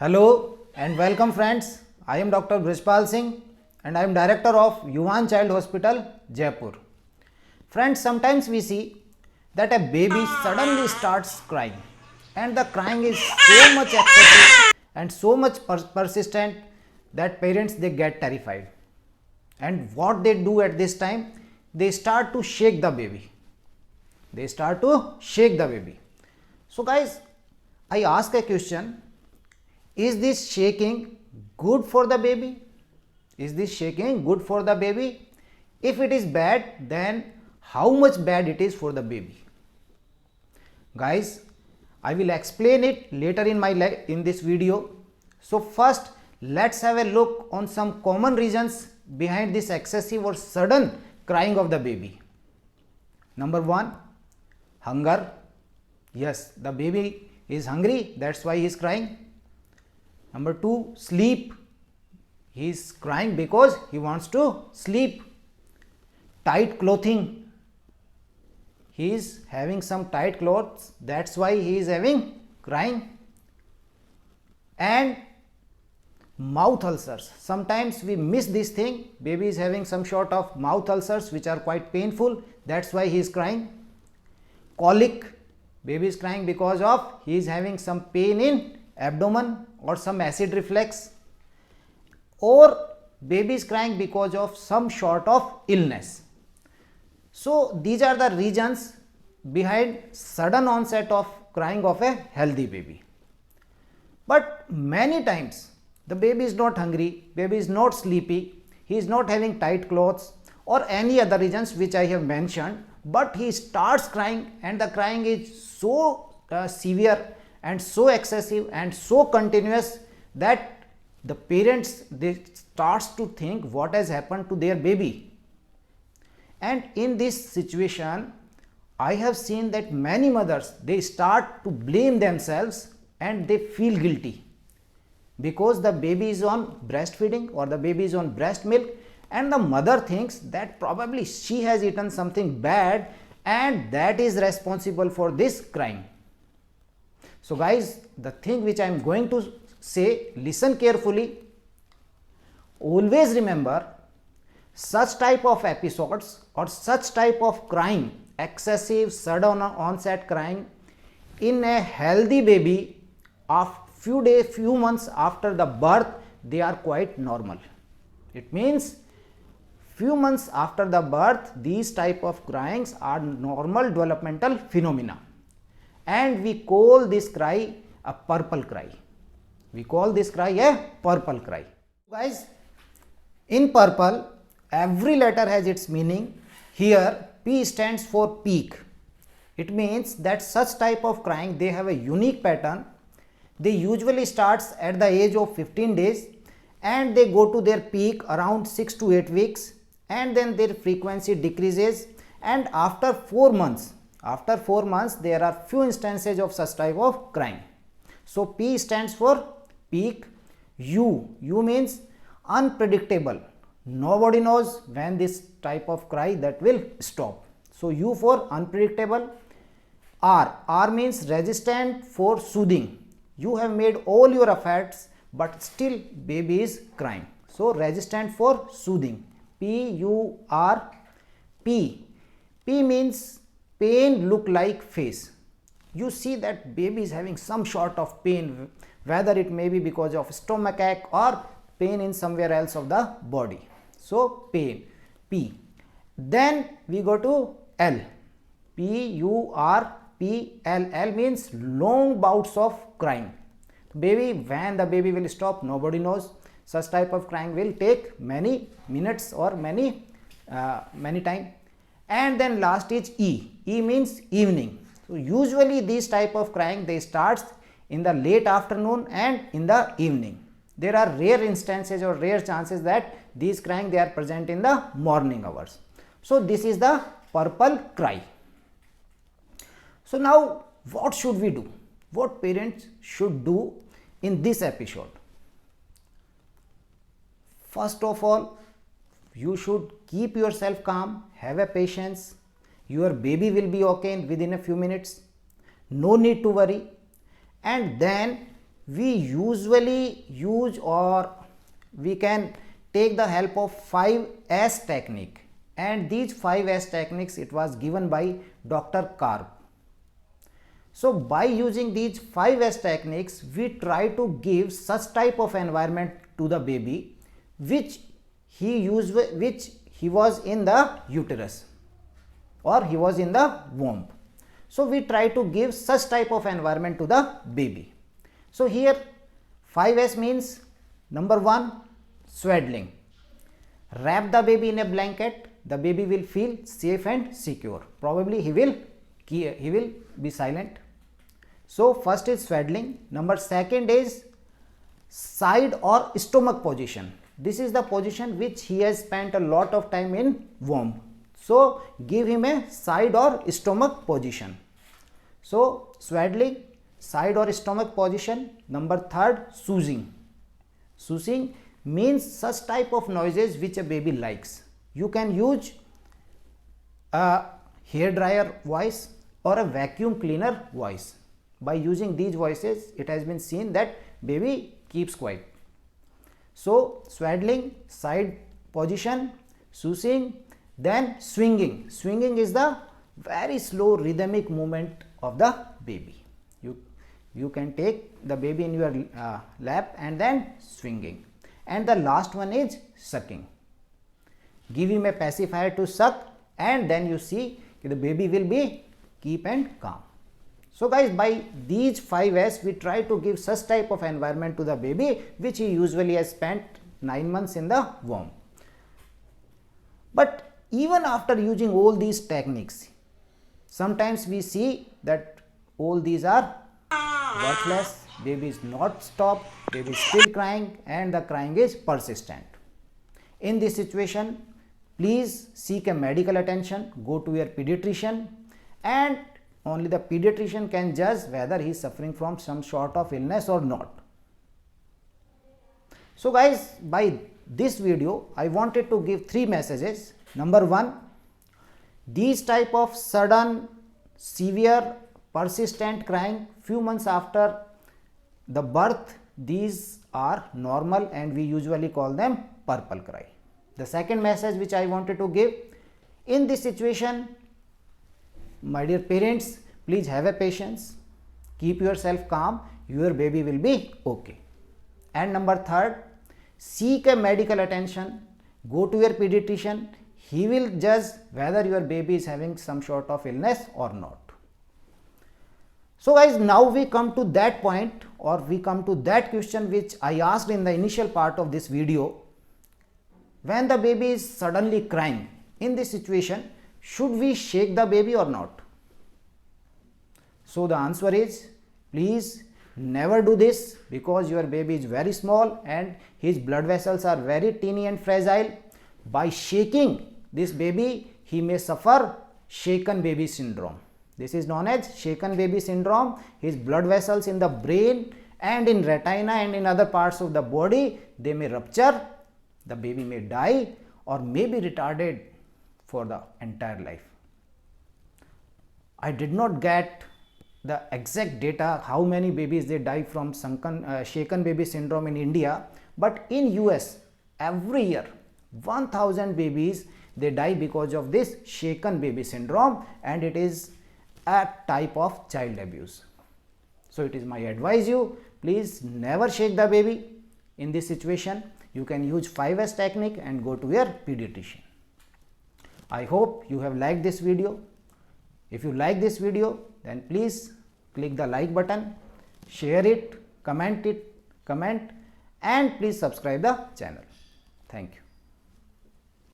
Hello and welcome friends. I am Dr. Brishpal Singh and I am Director of Yuvan Child Hospital, Jaipur. Friends, sometimes we see that a baby suddenly starts crying and the crying is so much excessive and so much persistent that parents they get terrified. And what they do at this time, they start to shake the baby. They start to shake the baby. So guys, I ask a question. Is this shaking good for the baby? Is this shaking good for the baby? If it is bad, then how much bad it is for the baby? Guys, I will explain it later in this video. So first, let's have a look on some common reasons behind this excessive or sudden crying of the baby. Number 1, hunger. Yes, the baby is hungry, that's why he is crying. Number 2, sleep. He is crying because he wants to sleep. Tight clothing. He is having some tight clothes, that's why he is having crying. And mouth ulcers. Sometimes we miss this thing. Baby is having some sort of mouth ulcers which are quite painful, that's why he is crying. Colic. Baby is crying because of he is having some pain in abdomen or some acid reflux, or baby is crying because of some sort of illness. So these are the reasons behind sudden onset of crying of a healthy baby. But many times the baby is not hungry, baby is not sleepy, he is not having tight clothes or any other reasons which I have mentioned, but he starts crying and the crying is so severe and so excessive and so continuous that the parents they starts to think what has happened to their baby. And in this situation I have seen that many mothers they start to blame themselves and they feel guilty because the baby is on breastfeeding or the baby is on breast milk, and the mother thinks that probably she has eaten something bad and that is responsible for this crying. So guys, the thing which I am going to say, listen carefully. Always remember, such type of episodes or such type of crying, excessive sudden onset crying in a healthy baby of few months after the birth, they are quite normal. It means few months after the birth, these type of cryings are normal developmental phenomena. And we call this cry a purple cry. We call this cry a purple cry. Guys, in purple, every letter has its meaning. Here, P stands for peak. It means that such type of crying, they have a unique pattern. They usually starts at the age of 15 days and they go to their peak around 6 to 8 weeks, and then their frequency decreases, and after 4 months, there are few instances of such type of crying. So P stands for peak. U means unpredictable. Nobody knows when this type of cry that will stop. So U for unpredictable. R means resistant for soothing. You have made all your efforts but still baby is crying. So resistant for soothing. P-U-R. P means pain look like face. You see that baby is having some sort of pain, whether it may be because of stomachache or pain in somewhere else of the body. So pain, P. Then we go to L. P-U-R-P-L. L means long bouts of crying. Baby, when the baby will stop, nobody knows. Such type of crying will take many minutes or many time. And then last is E. E means evening. So usually these type of crying they starts in the late afternoon and in the evening. There are rare instances or rare chances that these crying they are present in the morning hours. So this is the purple cry. So now what should we do? What parents should do in this episode? First of all, you should keep yourself calm, have a patience. Your baby will be okay within a few minutes. No need to worry. And then we usually use, or we can take the help of 5S technique, and these 5S techniques it was given by Dr. Karp. So by using these 5S techniques, we try to give such type of environment to the baby which he was in the uterus or he was in the womb. So we try to give such type of environment to the baby. So here 5S means number 1, swaddling. Wrap the baby in a blanket, the baby will feel safe and secure. Probably he will be silent. So first is swaddling. Number 2 is side or stomach position. This is the position which he has spent a lot of time in womb. So give him a side or stomach position. So swaddling, side or stomach position. Number 3, soothing. Soothing means such type of noises which a baby likes. You can use a hair dryer voice or a vacuum cleaner voice. By using these voices, it has been seen that baby keeps quiet. So swaddling, side position, soothing, then swinging. Swinging is the very slow rhythmic movement of the baby. You can take the baby in your lap and then swinging. And the last one is sucking. Give him a pacifier to suck, and then you see the baby will be keep and calm. So guys, by these 5S, we try to give such type of environment to the baby which he usually has spent 9 months in the womb. But even after using all these techniques, sometimes we see that all these are worthless. Baby is not stopped, baby is still crying, and the crying is persistent. In this situation, please seek a medical attention, go to your pediatrician, and only the pediatrician can judge whether he is suffering from some sort of illness or not. So guys, by this video, I wanted to give 3 messages. Number 1, these type of sudden, severe, persistent crying few months after the birth, these are normal and we usually call them purple cry. The second message which I wanted to give, in this situation, my dear parents, please have a patience, keep yourself calm, your baby will be okay. And number 3, seek a medical attention, go to your pediatrician, he will judge whether your baby is having some sort of illness or not. So guys, now we come to that point, or we come to that question which I asked in the initial part of this video. When the baby is suddenly crying, in this situation, should we shake the baby or not? So the answer is, please never do this, because your baby is very small and his blood vessels are very teeny and fragile. By shaking this baby, he may suffer shaken baby syndrome. This is known as shaken baby syndrome. His blood vessels in the brain and in retina and in other parts of the body, they may rupture, the baby may die or may be retarded for the entire life. I did not get the exact data how many babies they die from shaken baby syndrome in India, but in US every year 1000 babies they die because of this shaken baby syndrome, and it is a type of child abuse. So it is my advice you, please never shake the baby. In this situation, you can use 5S technique and go to your pediatrician. I hope you have liked this video. If you like this video, then please click the like button, share it, comment, and please subscribe the channel. Thank you.